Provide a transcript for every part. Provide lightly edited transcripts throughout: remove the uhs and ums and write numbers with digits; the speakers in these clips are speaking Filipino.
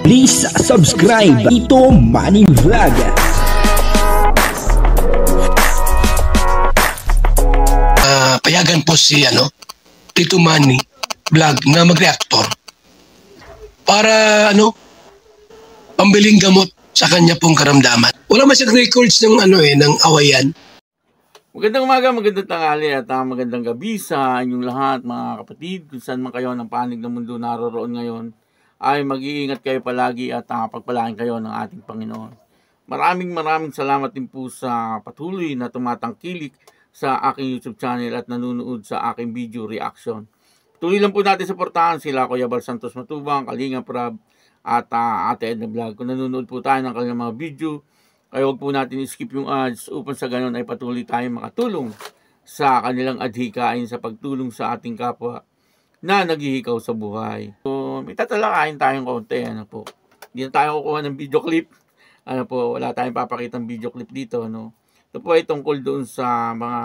Please subscribe Tito Manny Vlog. Payagan po si Tito Manny Vlog na mag-reactor para pambiling gamot sa kanya pong karamdaman. Wala man siyang records ng ng awayan. Magandang umaga, magandang tanghali at magandang gabi sa inyong lahat mga kapatid. Kung saan man kayo ng panig ng mundo naroroon ngayon, ay mag-iingat kayo palagi at pagpalain kayo ng ating Panginoon. Maraming salamat din po sa patuloy na tumatangkilik sa aking YouTube channel at nanonood sa aking video reaction. Tuloy lang po natin suportahan sila Kuya Bal Santos Matubang, Kalinga Prab at Ate Edna Vlog. Kung nanonood po tayo ng kanilang mga video, kaya huwag po natin skip yung ads upang sa ganun ay patuloy tayong makatulong sa kanilang adhikain sa pagtulong sa ating kapwa na naghihikaw sa buhay. So, may tatalakayin tayong konti. Hindi na tayo kukuha ng video clip. Wala tayong papakitang video clip dito. Ito po ay tungkol doon sa mga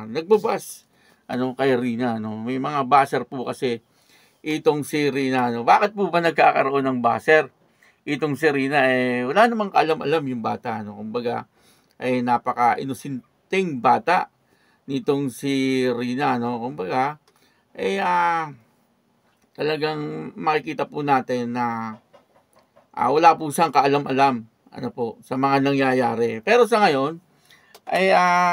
nagbabas kay Rina. May mga baser po kasi itong si Rina. Bakit po ba nagkakaroon ng baser? Itong si Rina, wala namang kaalam-alam yung bata. Kumbaga, napaka-inosinteng bata nitong si Rina. Kumbaga, talagang makikita po natin na wala po siyang kaalam-alam sa mga nangyayari. Pero sa ngayon,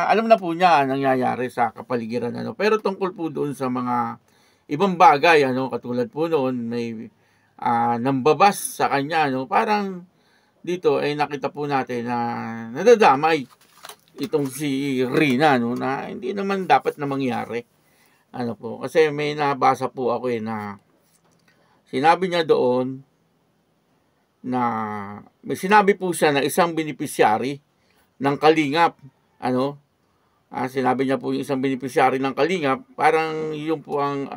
alam na po niya nangyayari sa kapaligiran. Pero tungkol po doon sa mga ibang bagay, katulad po noon, may nambabas sa kanya, parang dito ay nakita po natin na nadadamay itong si Rina, na hindi naman dapat na mangyari. Kasi may nabasa po ako na sinabi niya doon na may sinabi po siya na isang beneficiary ng Kalingap. Sinabi niya po yung isang beneficiary ng Kalingap, parang yun po ang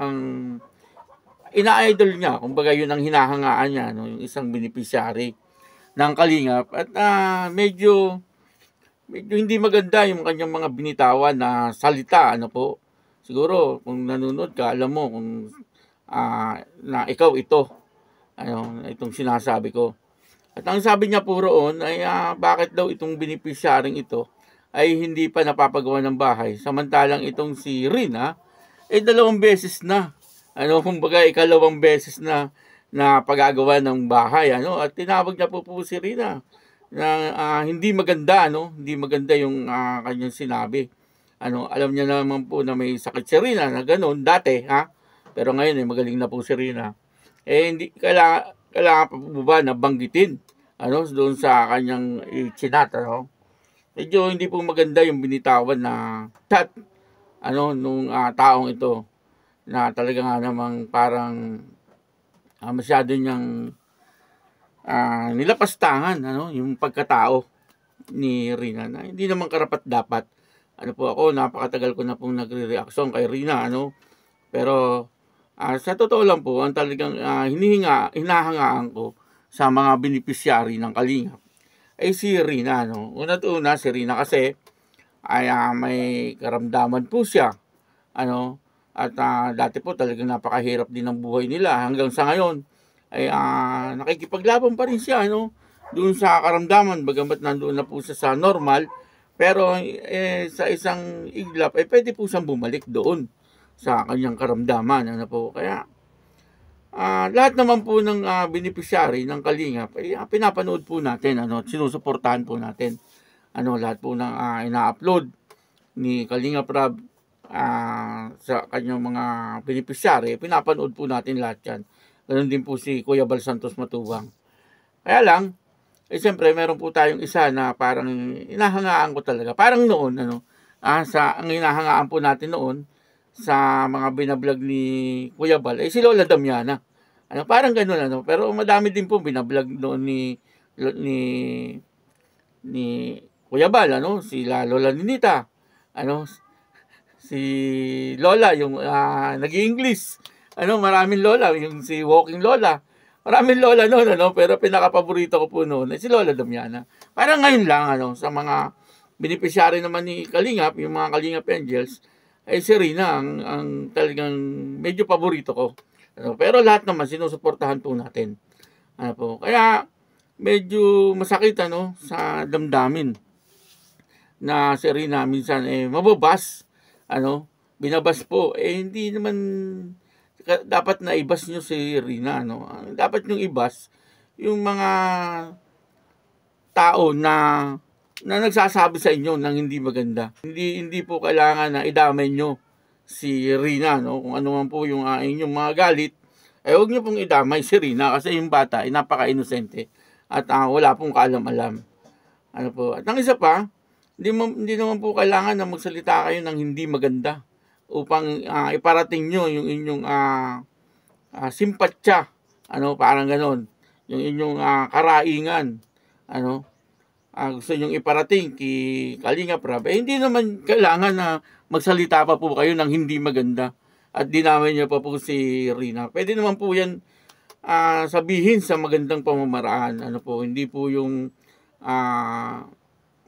ina-idol niya, kumbaga yun ang hinahangaan niya, yung isang beneficiary ng Kalingap. At medyo hindi maganda yung kanyang mga binitawan na salita. Siguro kung nanonood ka, alam mo kung na ikaw ito, itong sinasabi ko. At ang sabi niya po roon ay bakit daw itong beneficiaryng ito ay hindi pa napapagawa ng bahay, samantalang itong si Rina ay 2 beses na. Kumbaga ikalawang beses na pagagawa ng bahay, at tinawag niya po si Rina na hindi maganda, hindi maganda yung kanyang sinabi. Alam niya naman po na may sakit si Rina na ganoon dati, pero ngayon magaling na po si Rina. Hindi kailangan pa po ba na banggitin doon sa kanyang chinat, medyo hindi po maganda yung binitawan na chat nung taong ito, na talaga nga namang parang masyado niyang nilapastangan yung pagkatao ni Rina, na hindi naman karapat-dapat. Ako, napakatagal ko na pong nagre-reaction kay Rina, pero sa totoo lang po, ang talagang hinahangaan ko sa mga beneficiary ng Kalingap ay si Rina. Una si Rina kasi ay may karamdaman po siya, at dati po talagang napakahirap din ng buhay nila. Hanggang sa ngayon ay nakikipaglaban pa rin siya doon sa karamdaman, bagamat nandoon na po siya sa normal. Pero sa isang iglap ay pwede po siyang bumalik doon sa kanyang karamdaman. Kaya lahat naman po ng beneficiary ng Kalingap ay pinapanood po natin, sinusuportahan po natin lahat po ng ina-upload ni Kalinga Prab sa kanyang mga beneficiary, pinapanood po natin lahat yan. Ganun din po si Kuya Bal Santos Matubang. Kaya lang, siyempre meron po tayong isa na parang hinahangaan ko talaga. Parang noon, ang hinahangaan po natin noon sa mga binablog ni Kuya Bal, si Lola Damiana. Parang ganun, pero madami din po binablog noon ni Kuya Bal, si Lola Ninita, si Lola, yung nag-i-English. Maraming Lola, yung si Walking Lola. Maraming Lola noon, pero pinaka-paborito ko po noon ay si Lola Damiana. Parang ngayon lang, sa mga beneficiary naman ni Kalingap, yung mga Kalingap Angels, ay si Rina ang talagang medyo paborito ko. Pero lahat naman sinusuportahan po natin. Ano po, kaya medyo masakit ano sa damdamin na si Rina minsan mababas, ano, binabas po. Hindi naman dapat na ibas nyo si Rina, no? Dapat yung ibas yung mga tao na nagsasabi sa inyo ng hindi maganda. Hindi po kailangan na idamay nyo si Rina, no? Kung ano man po yung inyong mga galit, huwag nyo pong idamay si Rina kasi yung bata ay napaka-inosente at wala pong kaalam-alam. Ano po? At ang isa pa, hindi naman po kailangan na magsalita kayo ng hindi maganda upang iparating nyo yung inyong simpatsya, ano, parang ganon, yung inyong karaingan, ano, gusto nyong iparating kay Kalinga Prab, hindi naman kailangan na magsalita pa po kayo ng hindi maganda at dinamay nyo pa po si Rina. Pwede naman po yan sabihin sa magandang pamamaraan, ano po, hindi po yung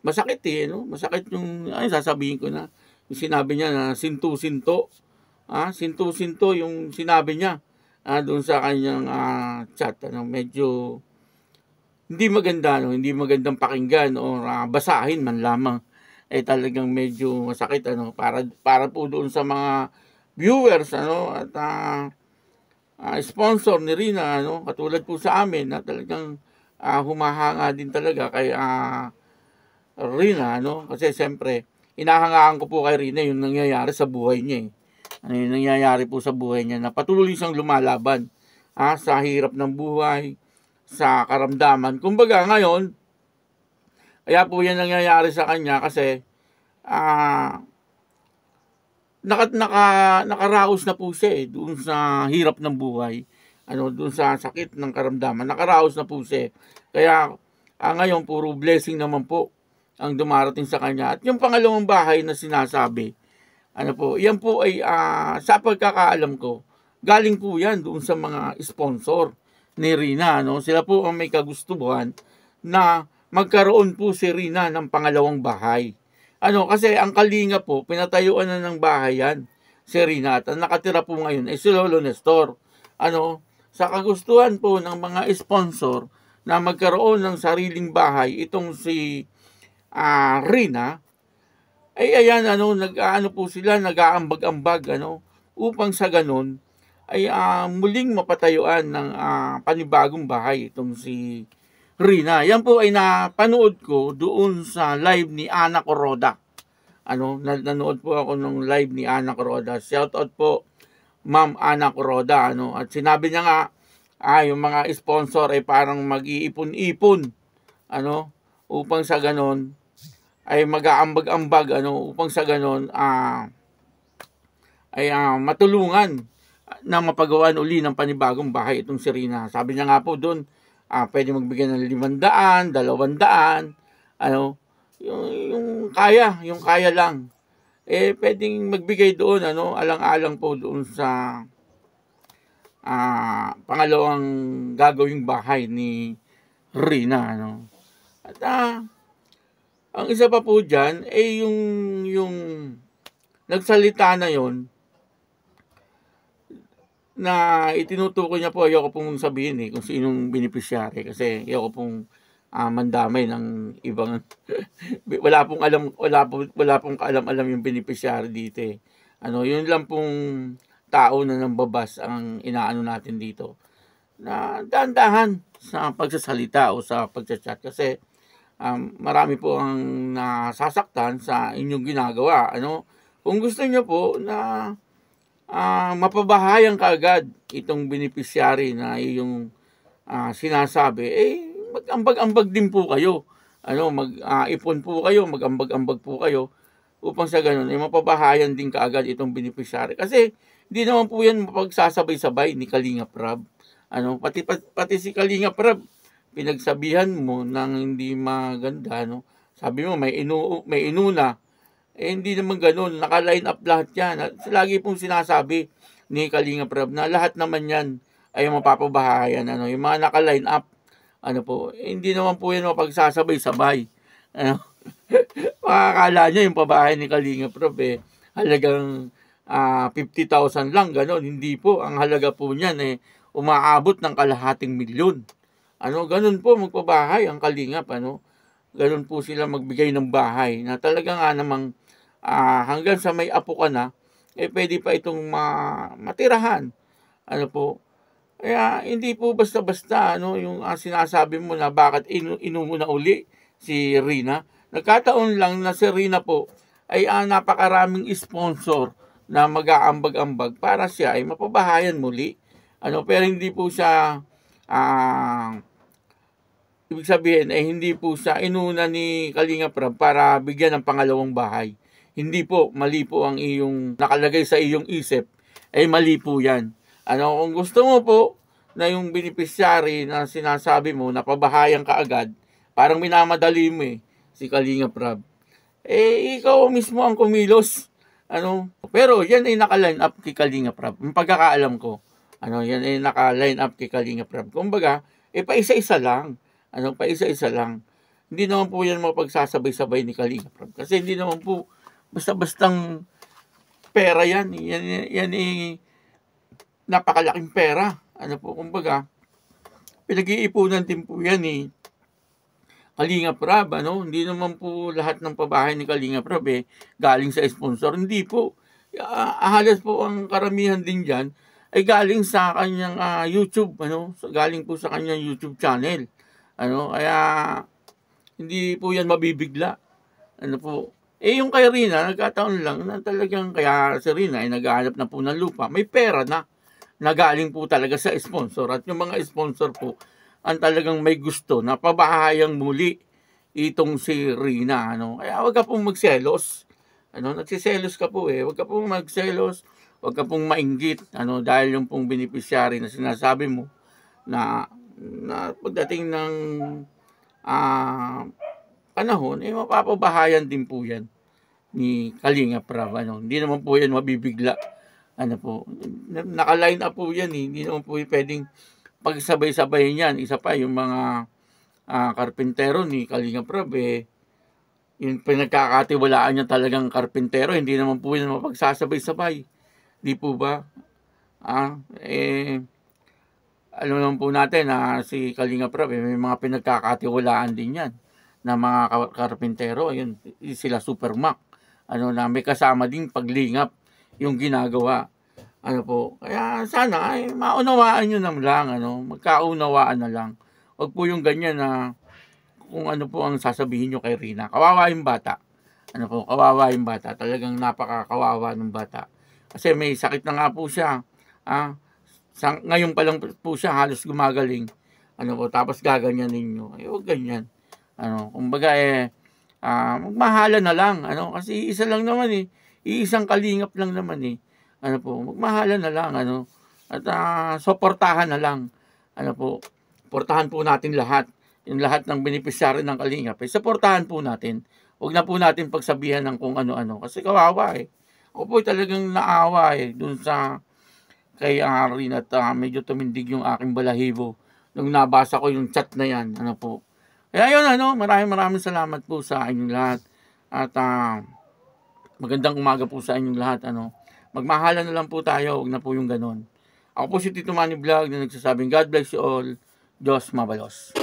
masakit no? Masakit yung, sasabihin ko na, yung sinabi niya na sinto-sinto, sinto-sinto yung sinabi niya doon sa kanyang chat, ano, medyo hindi maganda, no? Hindi magandang pakinggan o basahin man lamang. Talagang medyo masakit, ano, para po doon sa mga viewers, ano, at sponsor ni Rina, ano, katulad po sa amin na talagang humahanga din talaga kay Rina, ano, kasi siyempre inahangaan ko po kay Rina yung nangyayari sa buhay niya. Ano yung nangyayari po sa buhay niya na patuloy siyang lumalaban sa hirap ng buhay, sa karamdaman. Kumbaga ngayon, kaya po yan nangyayari sa kanya kasi nakaraos na po siya doon sa hirap ng buhay, ano, doon sa sakit ng karamdaman. Nakaraos na po siya. Kaya ngayon puro blessing naman po ang dumarating sa kanya. At yung pangalawang bahay na sinasabi, ano po, yan po ay sa pagkakaalam ko, galing po yan doon sa mga sponsor ni Rina, no? Sila po ang may kagustuhan na magkaroon po si Rina ng pangalawang bahay. Ano, kasi ang Kalinga po, pinatayuan na ng bahay yan, si Rina. At ang nakatira po ngayon ay si Lolo Nestor. Ano, sa kagustuhan po ng mga sponsor na magkaroon ng sariling bahay, itong si Rina, ayan, ano, po sila, nag-aambag-ambag, ano, upang sa ganon, ay muling mapatayuan ng panibagong bahay itong si Rina. Yan po ay napanood ko doon sa live ni Ana Coroda. Ano, nanood po ako ng live ni Ana Coroda. Shout out po Ma'am Ana Coroda, ano. At sinabi niya nga yung mga sponsor ay parang mag-iipon-ipon, ano, upang sa ganon ay mag-aambag-ambag, ano, upang sa ganon ay matulungan na mapagawaan uli ng panibagong bahay itong si Rina. Sabi niya nga po doon, pwede magbigay ng 500, 200, ano, yung kaya lang. Pwedeng magbigay doon, ano, alang-alang po doon sa pangalawang gagawing bahay ni Rina, ano. At ang isa pa po dyan, yung nagsalita na yon na itinutukoy niya po, ayoko pong sabihin kung sinong beneficiary kasi ayoko pong mandamay ng ibang wala pong kaalam-alam yung beneficiary dito Ano, yun lang pong tao na nambabas ang inaano natin dito. Na dahan-dahan sa pagsasalita o sa pagchat-chat kasi marami po ang nasasaktan sa inyong ginagawa. Ano, kung gusto niyo po na mapabahayan kaagad itong beneficiary na yung sinasabi, mag-ambag-ambag din po kayo. Ano, mag-ipon po kayo, mag-ambag-ambag po kayo upang sa ganun ay mapabahayan din kaagad itong beneficiary. Kasi hindi naman po yan mapagsasabay-sabay ni Kalinga Prab. Ano, pati si Kalinga Prab, pinagsabihan mo ng hindi maganda, no? Sabi mo may inuna. Hindi naman ganoon, naka-line up lahat yan. Lagi pong sinasabi ni Kalinga Prab na lahat naman yan ay mapapabahayan. Ano, yung mga naka-line up, ano po, hindi naman po yan mapagsasabay-sabay. Ano, makakala nyo yung pabahay ni Kalinga Prab halagang 50,000 lang, gano'n. Hindi po, ang halaga po niyan umaabot ng kalahating milyon. Ganun po magpabahay ang Kalingap, ganun po sila magbigay ng bahay na talaga nga namang hanggang sa may apo ka na, pwede pa itong matirahan. Po. Kaya hindi po basta-basta yung sinasabi mo na bakit inumuna uli si Rina. Nagkataon lang na si Rina po ay napakaraming sponsor na mag-aambag-ambag para siya ay mapabahayan muli. Pero hindi po siya ibig sabihin hindi po siya inuna ni Kalingap Rab para bigyan ng pangalawang bahay. Hindi po, mali po ang iyong nakalagay sa iyong isip. Mali po yan. Kung gusto mo po na yung beneficiary na sinasabi mo, napabahayan ka agad, parang minamadali mo si Kalingap Rab. Ikaw mismo ang kumilos. Pero yan ay naka-line up kay Kalingap Rab. Ang pagkakaalam ko, yan ay naka-line up kay Kalingap Rab. Kumbaga, paisa-isa lang. Paisa-isa lang. Hindi naman po yan mapagsasabay-sabay ni Kalingap Rab. Kasi hindi naman po basta-bastang pera yan. Yan napakalaking pera. Kumbaga, pinag-iipunan din po yan Kalingap Rab, Hindi naman po lahat ng pabahay ni Kalingap Rab galing sa sponsor. Hindi po. Halos po ang karamihan din dyan ay galing sa kanyang YouTube, Galing po sa kanyang YouTube channel. Kaya hindi po yan mabibigla. Po. Yung kay Rina, nagkataon lang na talagang kaya si Rina ay naghahanap na po ng lupa. May pera na galing po talaga sa sponsor. At yung mga sponsor po, ang talagang may gusto na pabahayang muli itong si Rina. Kaya wag ka pong magselos. Nagsiselos ka po Wag ka pong magselos. Wag ka pong mainggit. Dahil yung pong beneficiary na sinasabi mo na pagdating ng panahon, mapapabahayan din po yan ni Kalingap Rab. Hindi naman po yan mabibigla. Naka-line up po yan Hindi naman po pwedeng pagsabay-sabay yan. Isa pa yung mga karpintero ni Kalingap Rab yung pinagkakatiwalaan niya talagang karpintero, hindi naman po yan mapagsasabay-sabay. Di po ba? Alam naman po natin na si Kalingap Rab may mga pinagkakatiwalaan din yan na mga karpintero. Ayun, sila Supermac. Na may kasama din paglingap yung ginagawa. Po. Kaya sana maunawaan nyo na lang. Magkaunawaan na lang. Huwag po yung ganyan na kung ano po ang sasabihin nyo kay Rina. Kawawa yung bata. Kawawa yung bata. Talagang napakakawawa ng bata. Kasi may sakit na nga po siya. Ngayon pa lang po siya halos gumagaling. Tapos gaganyan ninyo. Huwag ganyan. Kumbaga magmahala na lang. Kasi isa lang naman iisang Kalingap lang naman magmahala na lang. At suportahan na lang. Suportahan po natin lahat. Yung lahat ng beneficiary ng Kalingap. Suportahan po natin. Huwag na po natin pagsabihan ng kung ano-ano. Kasi kawawa Ako po talagang naawa dun sa kay Rina at medyo tumindig yung aking balahibo nung nabasa ko yung chat na yan. Po. Kaya yun, maraming salamat po sa inyong lahat. At magandang umaga po sa inyong lahat. Magmahalan na lang po tayo, huwag na po yung ganon. Ako po si Tito Manny Vlog na nagsasabing God bless you all. Diyos mabalos.